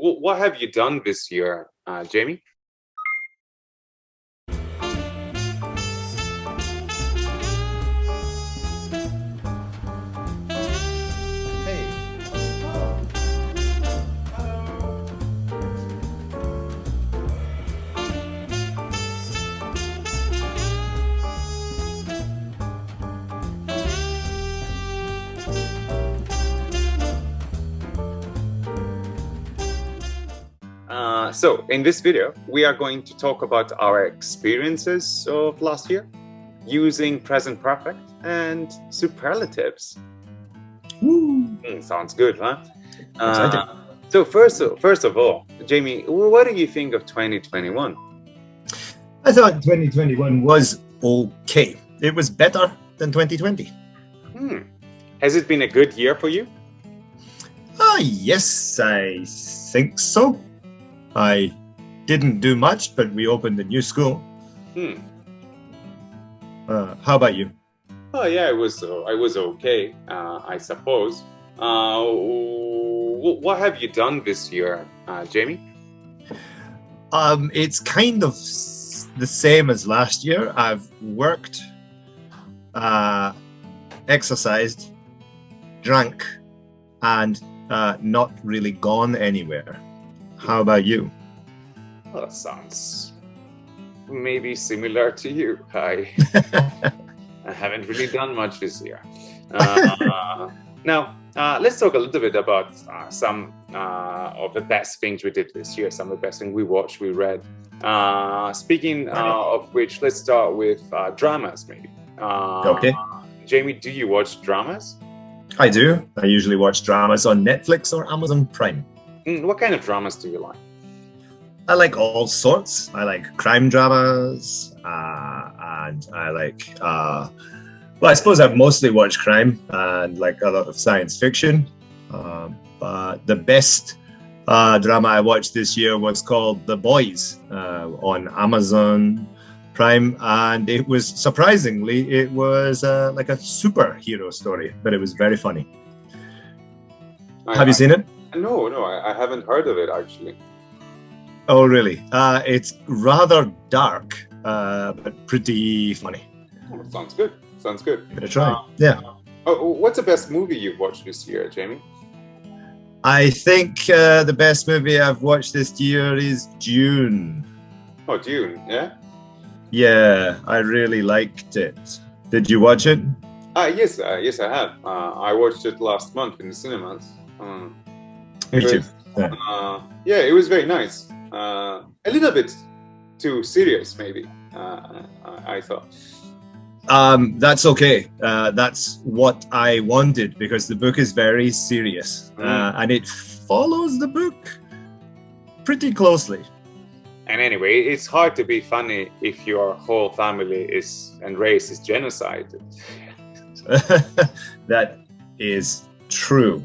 what have you done this year, Jamie? So in this video, we are going to talk about our experiences of last year using present perfect and superlatives. Sounds good, huh? So first of all, Jamie, what do you think of 2021? I thought 2021 was okay. It was better than 2020. Has it been a good year for you? Yes, I think so. I didn't do much, but we opened a new school. How about you? Oh yeah, I was okay, I suppose. What have you done this year, Jamie? It's kind of the same as last year. I've worked, exercised, drank, and not really gone anywhere. How about you? Well, that sounds maybe similar to you. I haven't really done much this year. Now, let's talk a little bit about some of the best things we did this year, some of the best things we watched, we read. Speaking of which, let's start with dramas, maybe. Okay. Jamie, do you watch dramas? I do. I usually watch dramas on Netflix or Amazon Prime. What kind of dramas do you like? I like all sorts. I like crime dramas, and I like, well, I suppose I've mostly watched crime and like a lot of science fiction. But the best drama I watched this year was called The Boys on Amazon Prime, and it was surprisingly, it was like a superhero story, but it was very funny. Have you seen it? No, I haven't heard of it actually. Oh, really? It's rather dark, but pretty funny. Oh, sounds good. Give it a try. Yeah. What's the best movie you've watched this year, Jamie? I think the best movie I've watched this year is Dune. Oh, Dune, yeah? Yeah, I really liked it. Did you watch it? Yes, I have. I watched it last month in the cinemas. Me too. Yeah, it was very nice. A little bit too serious, maybe. I thought. That's okay. That's what I wanted because the book is very serious, and it follows the book pretty closely. And anyway, it's hard to be funny if your whole family and race is genocided. That is true.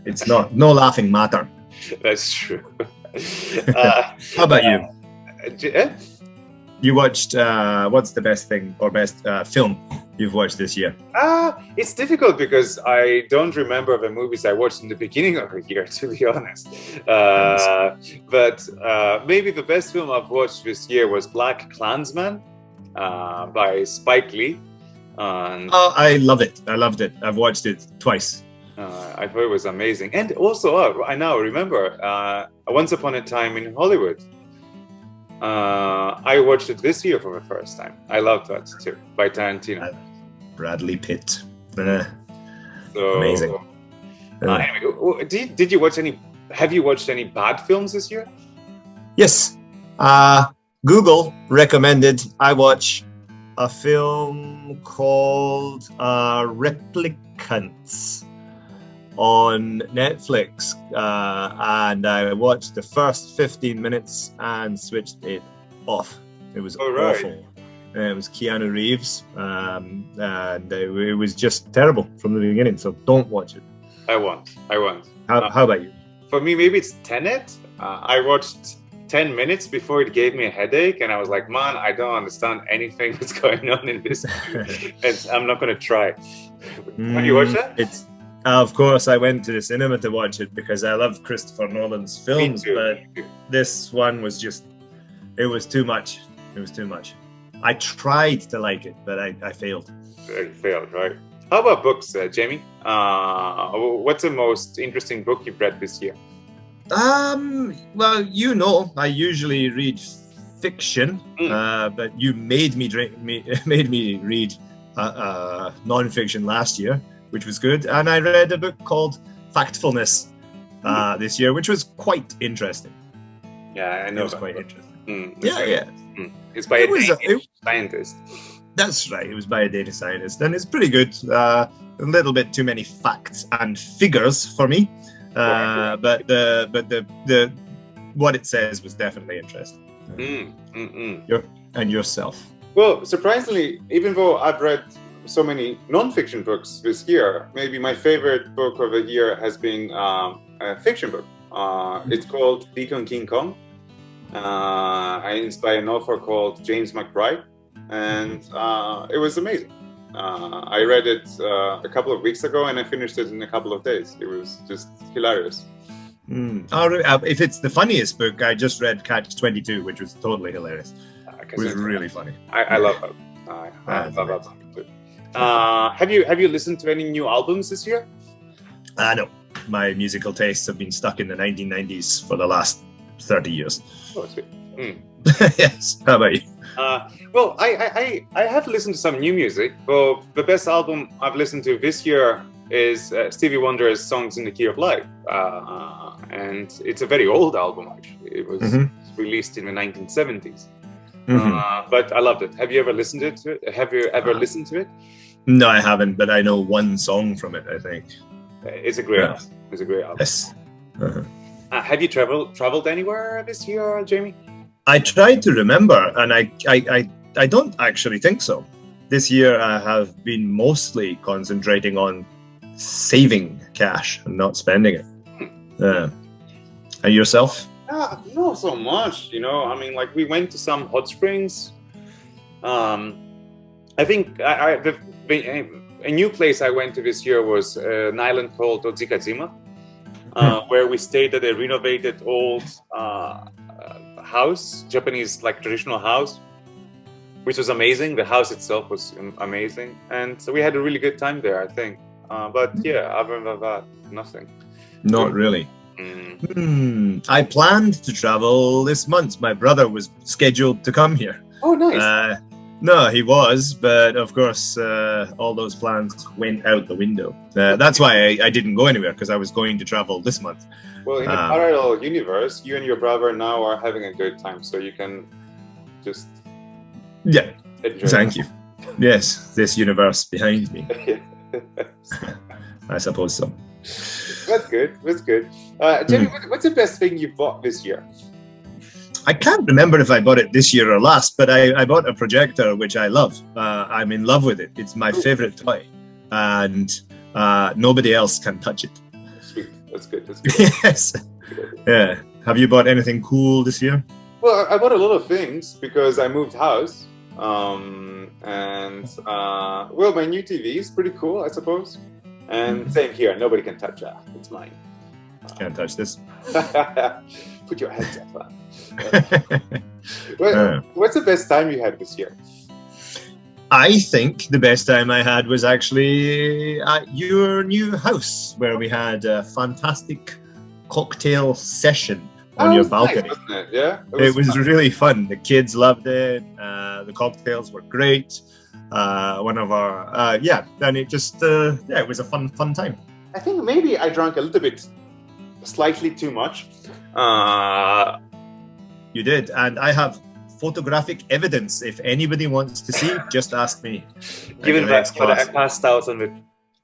It's no laughing matter. That's true. How about you? You watched, what's the best thing or best film you've watched this year? It's difficult because I don't remember the movies I watched in the beginning of the year, to be honest. But maybe the best film I've watched this year was Black Klansman by Spike Lee. I love it. I loved it. I've watched it twice. I thought it was amazing. And also, I now remember, Once Upon a Time in Hollywood. I watched it this year for the first time. I loved that too, by Tarantino. Bradley Pitt. So, amazing. Anyway, did you watch have you watched any bad films this year? Yes. Google recommended I watch a film called Replicants on Netflix, and I watched the first 15 minutes and switched it off. It was awful. It was Keanu Reeves, and it was just terrible from the beginning, so don't watch it. I won't. How about you? For me, maybe it's Tenet. I watched 10 minutes before it gave me a headache, and I was like, man, I don't understand anything that's going on in this. And I'm not going to try. Have you watched that? Of course, I went to the cinema to watch it because I love Christopher Nolan's films, but this one was just, it was too much. It was too much. I tried to like it, but I failed. You failed, right? How about books, Jamie? What's the most interesting book you've read this year? Well, you know, I usually read fiction, but you made me read non-fiction last year, which was good. And I read a book called Factfulness this year, which was quite interesting. Yeah, I know. It was quite interesting. Yeah. It's by a scientist. That's right. It was by a data scientist, and it's pretty good. A little bit too many facts and figures for me, but the what it says was definitely interesting. And yourself? Well, surprisingly, even though I've read so many non-fiction books this year, maybe my favorite book of the year has been a fiction book. It's called Beacon King Kong. It's by an author called James McBride, and it was amazing. I read it a couple of weeks ago, and I finished it in a couple of days. It was just hilarious. If it's the funniest book, I just read Catch 22, which was totally hilarious. It was really funny. I love that. I love that book too. Have you listened to any new albums this year? No. My musical tastes have been stuck in the 1990s for the last 30 years. Oh, sweet. Yes. How about you? Well, I have listened to some new music. Well, the best album I've listened to this year is Stevie Wonder's Songs in the Key of Life. And it's a very old album, actually. It was released in the 1970s. But I loved it. Have you ever listened to it? Have you ever listened to it? No, I haven't, but I know one song from it, I think. It's a great album. It's a great album. Yes. Have you traveled anywhere this year, Jamie? I tried to remember, and I don't actually think so. This year I have been mostly concentrating on saving cash and not spending it. And yourself? Not so much, you know. I mean, like, we went to some hot springs. I think a new place I went to this year was an island called Odzikajima, where we stayed at a renovated old house, Japanese like traditional house, which was amazing. The house itself was amazing, and so we had a really good time there, I think. But yeah, other than that, nothing. Not really. I planned to travel this month. My brother was scheduled to come here. Oh, nice. No, he was, but of course, all those plans went out the window. That's why I didn't go anywhere, because I was going to travel this month. Well, in a parallel universe, you and your brother now are having a good time, so you can just enjoy. Thank you. Yes, this universe behind me. I suppose so. That's good. That's good. Jamie, what's the best thing you bought this year? I can't remember if I bought it this year or last, but I bought a projector, which I love. I'm in love with it. It's my favorite toy, and nobody else can touch it. Sweet. That's good. That's good. Yes. Yeah. Have you bought anything cool this year? Well, I bought a lot of things because I moved house. Well, my new TV is pretty cool, I suppose. And same here. Nobody can touch that. It's mine. Can't touch this. Put your hands up. What's the best time you had this year? I think the best time I had was actually at your new house, where we had a fantastic cocktail session on your balcony. Nice, wasn't it? Yeah, it was really fun. The kids loved it. The cocktails were great. One of our and it just it was a fun time. I think maybe I drank a little bit, slightly too much. You did, and I have photographic evidence. If anybody wants to see, just ask me. Given that I passed out on the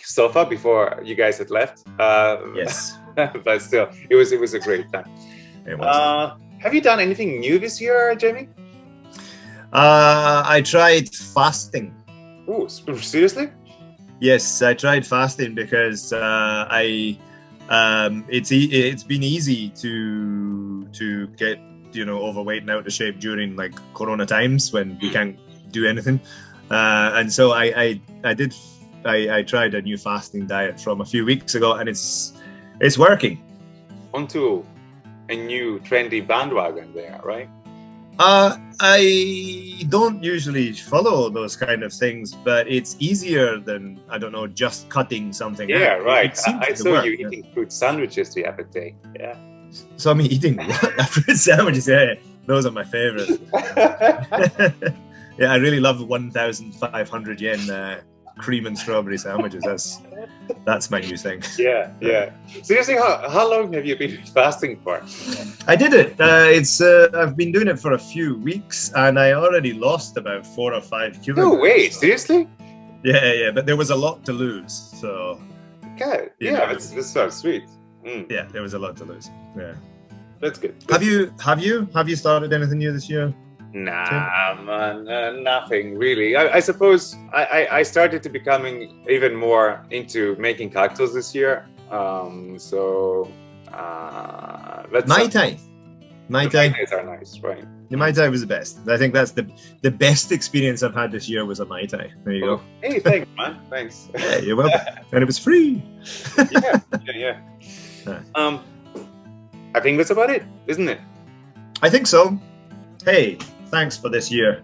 sofa before you guys had left. Yes. But still, it was a great time. It was. Have you done anything new this year, Jamie? I tried fasting. Oh, seriously? Yes, I tried fasting because it's been easy to get overweight and out of shape during like Corona times when we can't do anything, and so I I tried a new fasting diet from a few weeks ago, and it's working. Onto a new trendy bandwagon there, right? I don't usually follow those kind of things, but it's easier than, I don't know, just cutting something Yeah, out. right. I saw work, you eating fruit sandwiches the other day. Yeah. So I'm eating fruit sandwiches. Yeah, those are my favorite. Yeah, I really love 1,500 yen cream and strawberry sandwiches. That's my new thing. Yeah. Seriously, how long have you been fasting for? I did it. I've been doing it for a few weeks, and I already lost about 4 or 5 kilograms. No way, seriously? Yeah, but there was a lot to lose. So Okay. Yeah, that's so sweet. yeah, there was a lot to lose. Yeah. That's good. Have you started anything new this year? Nah, man, nothing really. I suppose I started to becoming even more into making cocktails this year. So that's Mai Tai. Mai Tais are nice, right? The Mai Tai was the best. I think that's the best experience I've had this year was a Mai Tai. There you go. Hey, thanks, man. Thanks. Yeah, you're welcome. And it was free. Yeah. I think that's about it, isn't it? I think so. Hey, thanks for this year.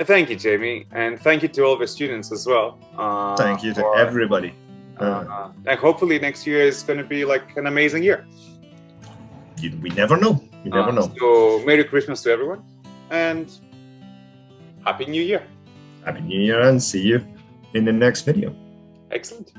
Thank you, Jamie, and thank you to all the students as well. Thank you to everybody. And hopefully next year is going to be like an amazing year. We never know. You never know. So Merry Christmas to everyone, and Happy New Year. Happy New Year, and see you in the next video. Excellent.